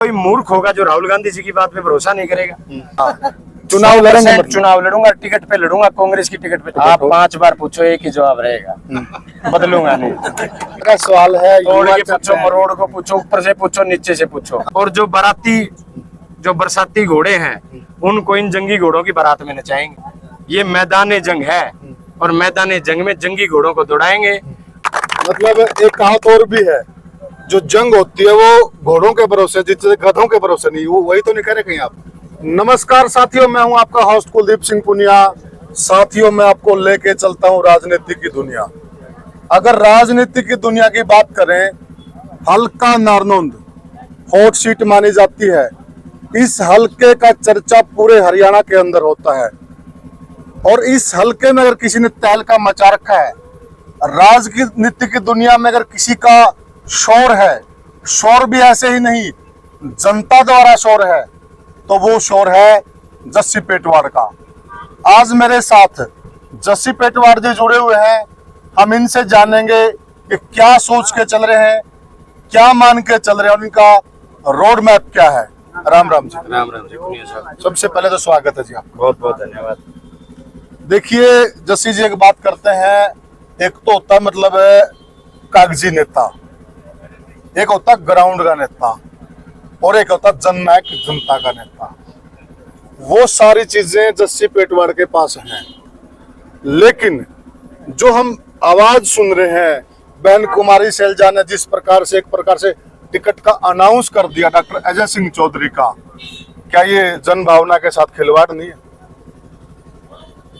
कोई मूर्ख होगा जो राहुल गांधी जी की बात पे भरोसा नहीं करेगा। चुनाव लड़ेंगे, चुनाव लड़ूंगा, टिकट पे लड़ूंगा, कांग्रेस की टिकट पे। आप 5 बार पूछो, एक ही जवाब रहेगा, बदलूंगा नहीं। का सवाल है, तोड़ के पूछो, मरोड़ को पूछो, ऊपर से पूछो, नीचे से पूछो। और जो बरसाती घोड़े हैं, उनको इन जंगी घोड़ों की बारात में नचाएंगे। ये मैदान जंग है और मैदान जंग में जंगी घोड़ों को दौड़ाएंगे। मतलब एक कहावत और भी है, जो जंग होती है वो घोड़ों के भरोसे, जिससे गधों के भरोसे नहीं। वो वही तो नहीं कह रहे कहीं आप। नमस्कार साथियों, मैं हूं आपका होस्ट कुलदीप सिंह पुनिया। साथियों, मैं आपको लेके चलता हूं राजनीति की दुनिया। अगर राजनीति की दुनिया की बात करें, हल्का नारनौंद हॉट सीट मानी जाती है। इस हलके का चर्चा पूरे हरियाणा के अंदर होता है और इस हलके में अगर किसी ने तहलका मचा रखा है, राजनीति की दुनिया में अगर किसी का शोर है, शोर भी ऐसे ही नहीं, जनता द्वारा शोर है, तो वो शोर है जस्सी पेटवाड़ का। आज मेरे साथ जस्सी पेटवाड़ जी जुड़े हुए हैं। हम इनसे जानेंगे कि क्या सोच के चल रहे हैं, क्या मान के चल रहे हैं और इनका रोड मैप क्या है। राम राम जी। राम राम जी, पुनिया साहब। सबसे पहले तो स्वागत है जी आपका। बहुत बहुत धन्यवाद। देखिए जस्सी जी, एक बात करते हैं, एक तो होता है मतलब कागजी नेता, एक होता ग्राउंड का नेता और एक होता जननायक जनता का नेता। वो सारी चीजें जस्सी पेटवाड़ के पास हैं, लेकिन जो हम आवाज सुन रहे हैं, बहन कुमारी सैलजा ने जिस प्रकार से एक प्रकार से टिकट का अनाउंस कर दिया डॉक्टर अजय सिंह चौधरी का, क्या ये जन भावना के साथ खिलवाड़ नहीं है?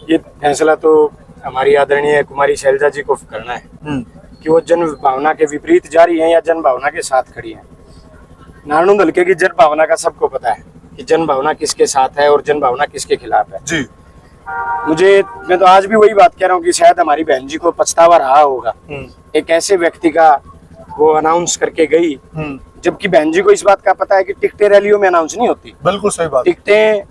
ये फैसला तो हमारी आदरणीय कुमारी शैलजा जी को करना है कि वो जन भावना के विपरीत जा रही है या जन भावना के साथ खड़ी है। नारनौंद हल्के की जन भावना का सबको पता है कि जन भावना किसके साथ है और जन भावना किसके खिलाफ है जी। मैं तो आज भी वही बात कह रहा हूँ कि शायद हमारी बहन जी को पछतावा रहा होगा एक ऐसे व्यक्ति का वो अनाउंस करके गई, जबकि बहन जी को इस बात का पता है कि टिकटें रैलियों में अनाउंस नहीं होती। बिल्कुल सही बात। टिकटें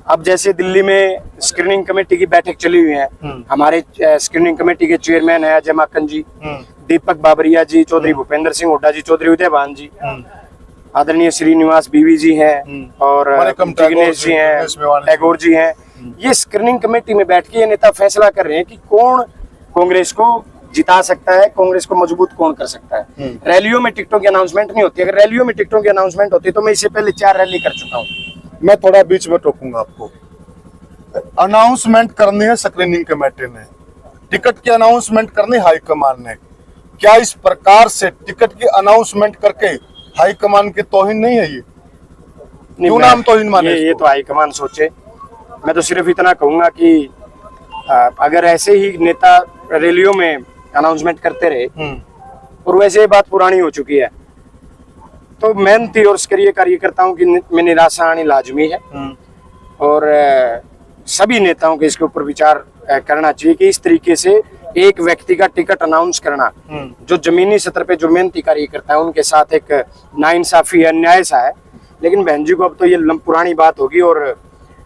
अब जैसे दिल्ली में स्क्रीनिंग कमेटी की बैठक चली हुई है, हमारे स्क्रीनिंग कमेटी के चेयरमैन है अजय माकन जी, दीपक बाबरिया जी, चौधरी भूपेंद्र सिंह हुड्डा जी, चौधरी उदयभान जी, आदरणीय श्रीनिवास बीवी जी हैं और जिग्नेश जी हैं, टैगोर जी हैं। ये स्क्रीनिंग कमेटी में बैठ के ये नेता फैसला कर रहे हैं कि कौन कांग्रेस को जिता सकता है, कांग्रेस को मजबूत कौन कर सकता है। रैलियों में टिकटों की अनाउंसमेंट नहीं होती। अगर रैलियों में टिकटों की अनाउंसमेंट होती तो मैं इससे पहले 4 रैली कर चुका हूँ। मैं थोड़ा बीच में टोकूंगा आपको। अनाउंसमेंट करनी है स्क्रीनिंग कमेटी ने, टिकट की अनाउंसमेंट करनी हाईकमान ने। क्या इस प्रकार से टिकट की अनाउंसमेंट करके हाईकमान की तौहीन नहीं है? ये क्यों नाम तौहीन माने? ये तो हाईकमान सोचे। मैं तो सिर्फ इतना कहूंगा कि अगर ऐसे ही नेता रैलियों में अनाउंसमेंट करते रहे और वैसे ये बात पुरानी हो चुकी है, तो मेहनती और सक्रिय कार्यकर्ताओं की में निराशा आनी लाजमी है। और सभी नेताओं को इसके ऊपर विचार करना चाहिए कि इस तरीके से एक व्यक्ति का टिकट अनाउंस करना जो जमीनी स्तर पे जो मेहनती कार्यकर्ता है उनके साथ एक नाइंसाफी है, अन्याय सा है। लेकिन बहन जी को अब तो ये पुरानी बात होगी और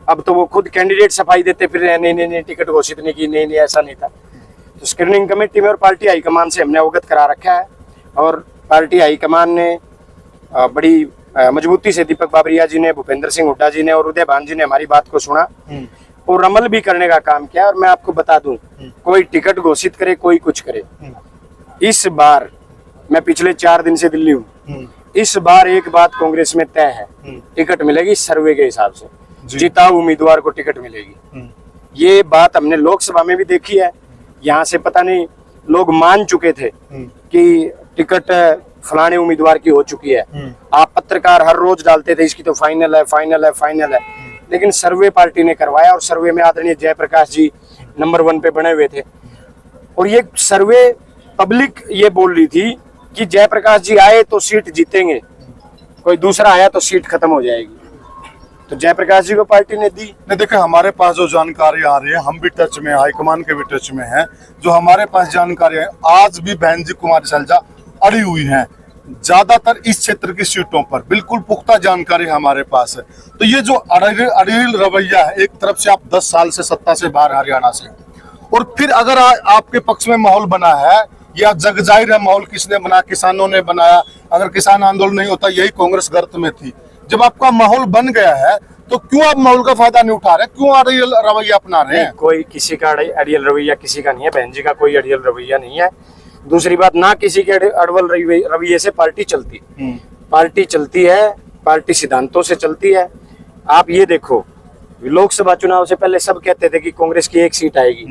अब तो वो खुद कैंडिडेट सफाई देते फिर नहीं टिकट घोषित नहीं की, नहीं ऐसा नहीं था। तो स्क्रीनिंग कमेटी में और पार्टी हाईकमान से हमने अवगत करा रखा है और पार्टी हाईकमान ने बड़ी मजबूती से दीपक बाबरिया जी ने, भूपेंद्र सिंह हुड्डा जी ने और उदयभान जी ने हमारी बात को सुना और अमल भी करने का काम किया। और मैं आपको बता दूं, कोई टिकट घोषित करे, कोई कुछ करे, इस बार मैं पिछले 4 दिन से दिल्ली हूँ, इस बार एक बात कांग्रेस में तय है, टिकट मिलेगी सर्वे के हिसाब से, जीता उम्मीदवार को टिकट मिलेगी। ये बात हमने लोकसभा में भी देखी है। यहाँ से पता नहीं लोग मान चुके थे कि टिकट फलाने उम्मीदवार की हो चुकी है। आप पत्रकार हर रोज डालते थे इसकी तो फाइनल है, फाइनल है, फाइनल है। लेकिन सर्वे पार्टी ने करवाया और सर्वे में आदरणीय जयप्रकाश जी नंबर 1 पे बने हुए थे। और ये सर्वे पब्लिक ये बोल रही थी कि जयप्रकाश जी आए तो सीट जीतेंगे, कोई दूसरा आया तो सीट खत्म हो जाएगी। तो जयप्रकाश जी को पार्टी ने दी। नहीं, देखिए हमारे पास जो जानकारी आ रही है, हम भी टच में, हाईकमान के भी टच में हैं, जो हमारे पास जानकारी है, आज भी बहन जी कुमारी सैलजा अड़ी हुई हैं ज्यादातर इस क्षेत्र की सीटों पर। बिल्कुल पुख्ता जानकारी हमारे पास है। तो ये जो अड़ील रवैया है, एक तरफ से आप 10 साल से सत्ता से बाहर हरियाणा से, और फिर अगर आपके पक्ष में माहौल बना है या जग जाहिर है माहौल किसने बना, किसानों ने बनाया। अगर किसान आंदोलन नहीं होता, यही कांग्रेस गर्त में थी, जब आपका माहौल बन गया है तो क्यों आप माहौल का फायदा नहीं उठा रहे, क्यों अड़ियल रवैया अपना रहे हैं? कोई किसी का अड़ियल रवैया किसी का नहीं है, बहन जी का कोई अड़ियल रवैया नहीं है। दूसरी बात, ना किसी के अड़वल रवैये से पार्टी चलती, पार्टी चलती है, पार्टी सिद्धांतों से चलती है। आप ये देखो, लोकसभा चुनाव से पहले सब कहते थे कि कांग्रेस की 1 सीट आएगी,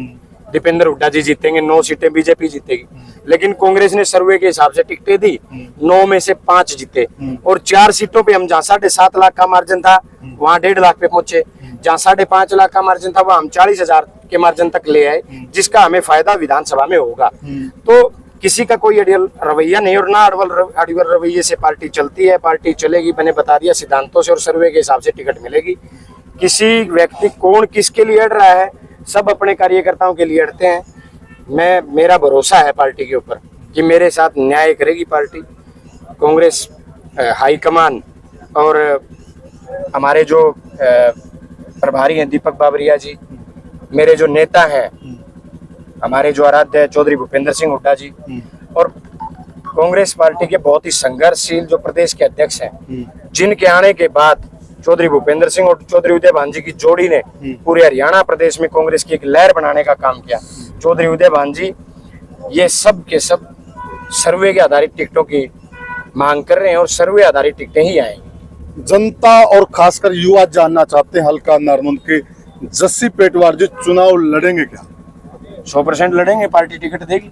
दीपेंद्र हुड्डा जी जीतेंगे, 9 सीटें बीजेपी जीतेगी। लेकिन कांग्रेस ने सर्वे के हिसाब से टिकटें दी, 9 में से 5 जीते, और 4 सीटों पे हम जहाँ 7.5 लाख का मार्जिन था वहाँ 1.5 लाख पे पहुंचे, जहाँ 5.5 लाख का मार्जिन था वहाँ हम 40,000 के मार्जिन तक ले आए, जिसका हमें फायदा विधानसभा में होगा। तो किसी का कोई अड़ियल रवैया नहीं, और ना अड़ियल रवैये से पार्टी चलती है। पार्टी चलेगी, मैंने बता दिया, सिद्धांतों से और सर्वे के हिसाब से टिकट मिलेगी। किसी व्यक्ति कौन किसके लिए अड़ रहा है, सब अपने कार्यकर्ताओं के लिए अड़ते हैं। मेरा भरोसा है पार्टी के ऊपर कि मेरे साथ न्याय करेगी पार्टी। कांग्रेस हाईकमान और हमारे जो प्रभारी हैं दीपक बाबरिया जी, मेरे जो नेता हैं, हमारे जो आराध्य चौधरी भूपेंद्र सिंह हुड्डा जी, और कांग्रेस पार्टी के बहुत ही संघर्षशील जो प्रदेश के अध्यक्ष हैं, जिनके आने के बाद चौधरी भूपेंद्र सिंह और चौधरी उदय भान जी की जोड़ी ने पूरे हरियाणा प्रदेश में कांग्रेस की एक लहर बनाने का काम किया। चौधरी उदय भान जी ये सब के सब सर्वे के आधारित टिकटों की मांग कर रहे हैं, और सर्वे आधारित टिकटें ही आएंगी। जनता और खासकर युवा जानना चाहते हैं हल्का नारनौंद के जस्सी पेटवार जी चुनाव लड़ेंगे क्या? 100% लड़ेंगे, पार्टी टिकट देगी।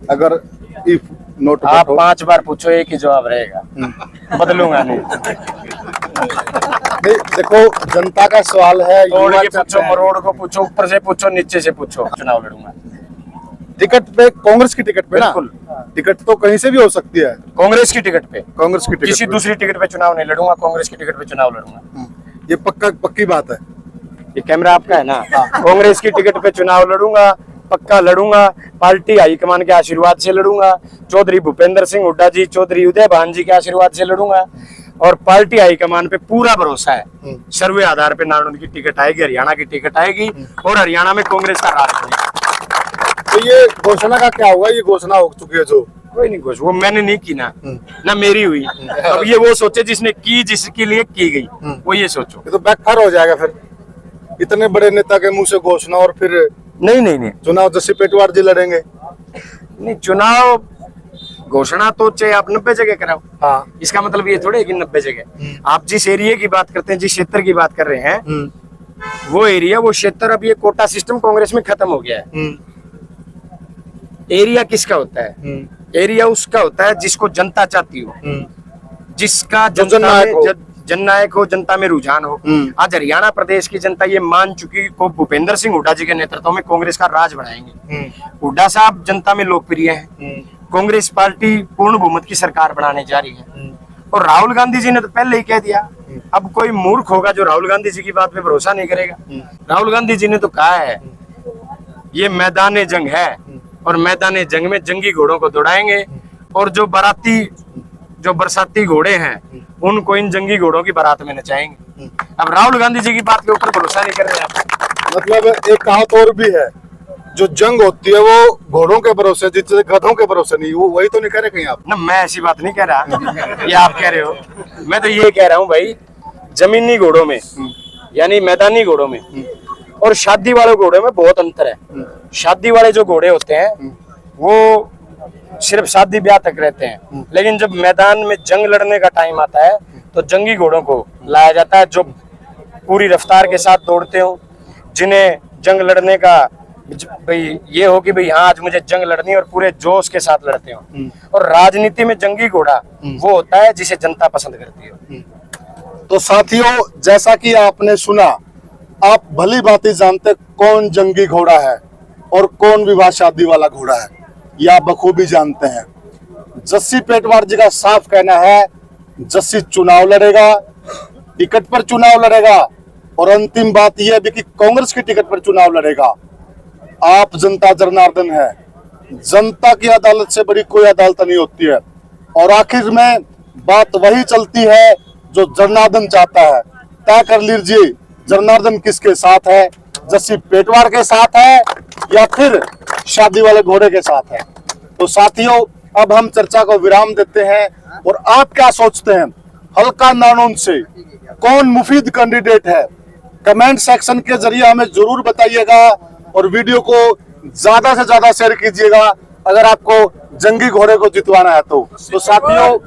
अगर इफ नोट आप 5 बार पूछो, एक ही जवाब रहेगा, बदलूंगा नहीं। देखो, जनता का सवाल है, तोड़ के पूछो, मरोड़ को पूछो, ऊपर से पूछो, नीचे से पूछो, चुनाव लड़ूंगा। टिकट पे, कांग्रेस की टिकट पे ना? बिल्कुल। टिकट तो कहीं से भी हो सकती है। कांग्रेस की टिकट पे, कांग्रेस की टिकट किसी पे। दूसरी टिकट पे चुनाव नहीं लड़ूंगा, कांग्रेस की टिकट पे चुनाव लड़ूंगा। ये पक्की बात है। ये कैमरा आपका है ना? कांग्रेस की टिकट पे चुनाव लड़ूंगा, पक्का लड़ूंगा। पार्टी हाईकमान के आशीर्वाद से लड़ूंगा, चौधरी भूपेंद्र सिंह हुड्डा जी, चौधरी उदय भान जी के आशीर्वाद से लड़ूंगा, और पार्टी हाईकमान पे पूरा भरोसा है। सर्वे आधार पे नारनौंद की टिकट आएगी, हरियाणा की टिकट आएगी, और हरियाणा में कांग्रेस का राज बनेगा। तो ये घोषणा का क्या हुआ? ये घोषणा हो चुकी है जो? कोई नहीं घोषणा, वो मैंने नहीं की ना मेरी हुई। अब ये वो सोचे जिसने की, जिसके लिए की गई, वो ये सोचो। ये तो बैकफायर हो जाएगा फिर, इतने बड़े नेता के मुंह से घोषणा, और फिर नहीं चुनाव जस्सी पेटवार जी लड़ेंगे। नहीं, चुनाव घोषणा तो चाहे आप 90 जगह कराओ, हाँ। इसका मतलब ये थोड़े है कि 90 जगह। आप जिस एरिया की बात करते हैं, जिस क्षेत्र की बात कर रहे हैं, वो एरिया, वो क्षेत्र, अब ये कोटा सिस्टम कांग्रेस में खत्म हो गया है। एरिया किसका होता है? एरिया उसका होता है जिसको जनता चाहती हो, जिसका जननायक हो, जनता में रुझान हो। आज हरियाणा प्रदेश की जनता ये मान चुकी को भूपेंद्र सिंह हुड्डा जी के नेतृत्व में कांग्रेस का राज बढ़ाएंगे। हुड्डा साहब जनता में लोकप्रिय हैं, कांग्रेस पार्टी पूर्ण बहुमत की सरकार बनाने जा रही है। और राहुल गांधी जी ने तो पहले ही कह दिया, अब कोई मूर्ख होगा जो राहुल गांधी जी की बात पे भरोसा नहीं करेगा। राहुल गांधी जी ने तो कहा है ये मैदान जंग है, और मैदान जंग में जंगी घोड़ों को दौड़ाएंगे, और जो बरसाती घोड़े हैं उनको इन जंगी घोड़ों की बारात में नचाएंगे। अब राहुल गांधी जी की बात के ऊपर भरोसा नहीं कर रहे हैं। मतलब एक कहावत और भी है, जो जंग होती है वो घोड़ों के भरोसे, जिससे गधों के भरोसे नहीं। वो वही तो नहीं कह रहे कहीं आप? ना, मैं ऐसी बात नहीं कह रहा, ये आप कह रहे हो। मैं तो ये कह रहा हूँ भाई, जमीनी घोड़ों में यानी मैदानी घोड़ों में और शादी वाले घोड़ों में बहुत अंतर है। शादी वाले जो घोड़े होते हैं वो सिर्फ शादी ब्याह तक रहते हैं, लेकिन जब मैदान में जंग लड़ने का टाइम आता है तो जंगी घोड़ों को लाया जाता है, जो पूरी रफ्तार के साथ दौड़ते हो, जिन्हें जंग लड़ने का भाई ये हो कि भाई हाँ आज मुझे जंग लड़नी है, और पूरे जोश के साथ लड़ते हो। और राजनीति में जंगी घोड़ा वो होता है जिसे जनता पसंद करती है। तो साथियों, जैसा कि आपने सुना, आप भली भांति जानते कौन जंगी घोड़ा है और कौन विवाह शादी वाला घोड़ा है, या बखूबी जानते हैं। जस्सी पेटवार जी का साफ कहना है, जस्सी चुनाव लड़ेगा, टिकट पर चुनाव लड़ेगा, और अंतिम बात यह भी कि कांग्रेस की टिकट पर चुनाव लड़ेगा। आप जनता जनार्दन है, जनता की अदालत से बड़ी कोई अदालत नहीं होती है, और आखिर में बात वही चलती है जो जनार्दन चाहता है। तय कर लीजिए जनार्दन किसके साथ है, जस्सी पेटवार के साथ है या फिर शादी वाले घोड़े के साथ है। तो साथियों, अब हम चर्चा को विराम देते हैं, और आप क्या सोचते हैं, हल्का नानौन से कौन मुफीद कैंडिडेट है, कमेंट सेक्शन के जरिए हमें जरूर बताइएगा और वीडियो को ज्यादा से ज्यादा शेयर कीजिएगा अगर आपको जंगी घोड़े को जितवाना है तो साथियों